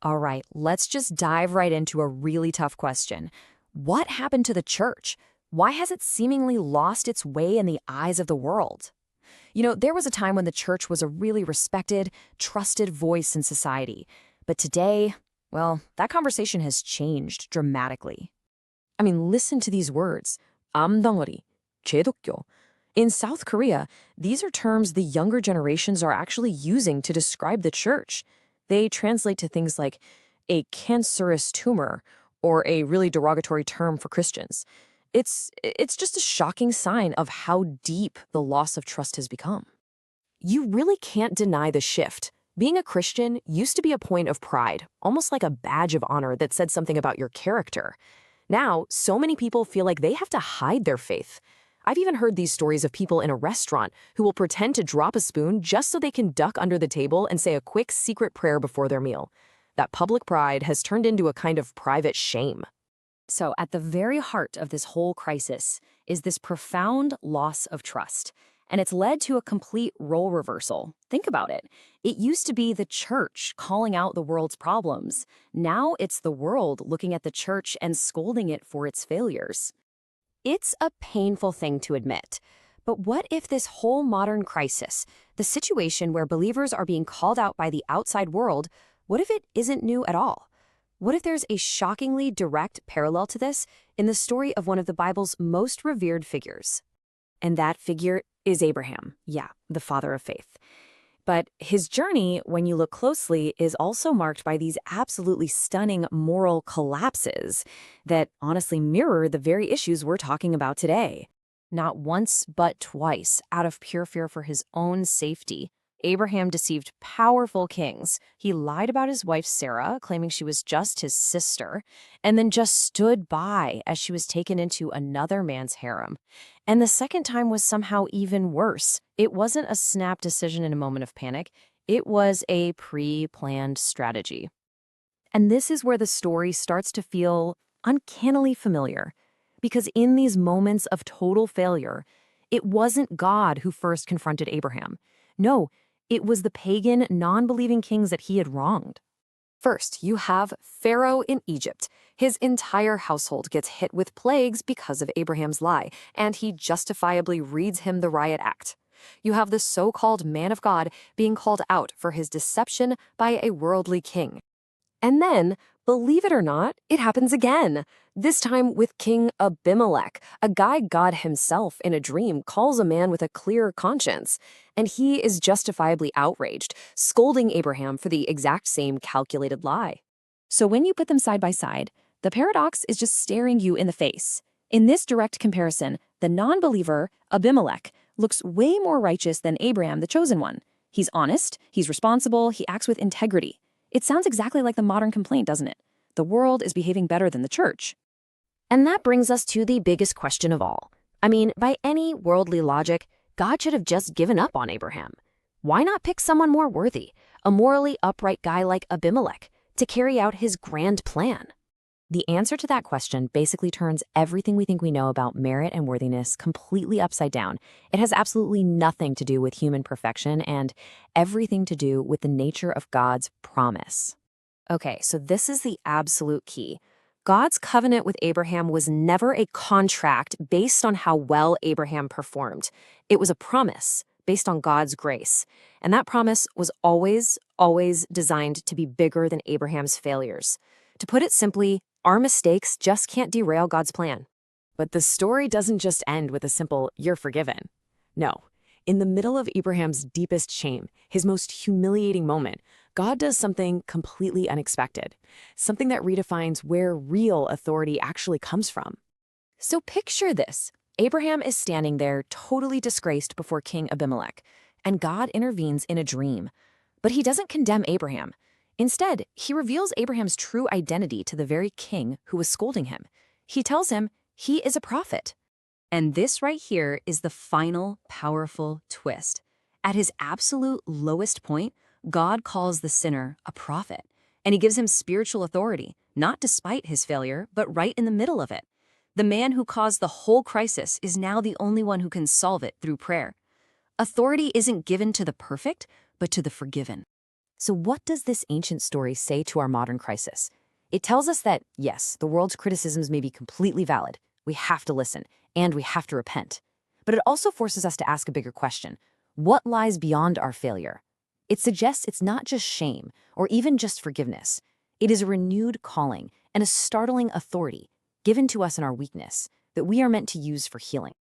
All right, let's just dive right into a really tough question. What happened to the church? Why has it seemingly lost its way in the eyes of the world? There was a time when the church was a really respected, trusted voice in society. But today, well, that conversation has changed dramatically. I mean, listen to these words. 암덩어리, 제독교. In South Korea, these are terms the younger generations are actually using to describe the church. They translate to things like a cancerous tumor or a really derogatory term for Christians. It's just a shocking sign of how deep the loss of trust has become. You really can't deny the shift. Being a Christian used to be a point of pride, almost like a badge of honor that said something about your character. Now, so many people feel like they have to hide their faith. I've even heard these stories of people in a restaurant who will pretend to drop a spoon just so they can duck under the table and say a quick secret prayer before their meal. That public pride has turned into a kind of private shame. So at the very heart of this whole crisis is this profound loss of trust. And it's led to a complete role reversal. Think about it. It used to be the church calling out the world's problems. Now it's the world looking at the church and scolding it for its failures. It's a painful thing to admit. But what if this whole modern crisis, the situation where believers are being called out by the outside world, what if it isn't new at all? What if there's a shockingly direct parallel to this in the story of one of the Bible's most revered figures? And that figure is Abraham, the father of faith. But his journey, when you look closely, is also marked by these absolutely stunning moral collapses that honestly mirror the very issues we're talking about today. Not once, but twice, out of pure fear for his own safety, Abraham deceived powerful kings. He lied about his wife Sarah, claiming she was just his sister, and then just stood by as she was taken into another man's harem. And the second time was somehow even worse. It wasn't a snap decision in a moment of panic. It was a pre-planned strategy. And this is where the story starts to feel uncannily familiar. Because in these moments of total failure, it wasn't God who first confronted Abraham. No, it was the pagan, non-believing kings that he had wronged. First, you have Pharaoh in Egypt. His entire household gets hit with plagues because of Abraham's lie, and he justifiably reads him the riot act. You have the so-called man of God being called out for his deception by a worldly king. And then, believe it or not, it happens again. This time with King Abimelech, a guy God himself in a dream calls a man with a clear conscience. And he is justifiably outraged, scolding Abraham for the exact same calculated lie. So when you put them side by side, the paradox is just staring you in the face. In this direct comparison, the non-believer, Abimelech, looks way more righteous than Abraham, the chosen one. He's honest, he's responsible, he acts with integrity. It sounds exactly like the modern complaint, doesn't it? The world is behaving better than the church. And that brings us to the biggest question of all. I mean, by any worldly logic, God should have just given up on Abraham. Why not pick someone more worthy, a morally upright guy like Abimelech, to carry out his grand plan? The answer to that question basically turns everything we think we know about merit and worthiness completely upside down. It has absolutely nothing to do with human perfection and everything to do with the nature of God's promise. Okay, so this is the absolute key. God's covenant with Abraham was never a contract based on how well Abraham performed. It was a promise based on God's grace. And that promise was always designed to be bigger than Abraham's failures. To put it simply, our mistakes just can't derail God's plan. But the story doesn't just end with a simple, "you're forgiven." No. In the middle of Abraham's deepest shame, his most humiliating moment, God does something completely unexpected, something that redefines where real authority actually comes from. So picture this. Abraham is standing there totally disgraced before King Abimelech, and God intervenes in a dream. But he doesn't condemn Abraham. Instead, he reveals Abraham's true identity to the very king who was scolding him. He tells him he is a prophet. And this right here is the final powerful twist. At his absolute lowest point, God calls the sinner a prophet, and he gives him spiritual authority, not despite his failure, but right in the middle of it. The man who caused the whole crisis is now the only one who can solve it through prayer. Authority isn't given to the perfect, but to the forgiven. So what does this ancient story say to our modern crisis? It tells us that, yes, the world's criticisms may be completely valid. We have to listen, and we have to repent. But it also forces us to ask a bigger question. What lies beyond our failure? It suggests it's not just shame, or even just forgiveness. It is a renewed calling and a startling authority given to us in our weakness that we are meant to use for healing.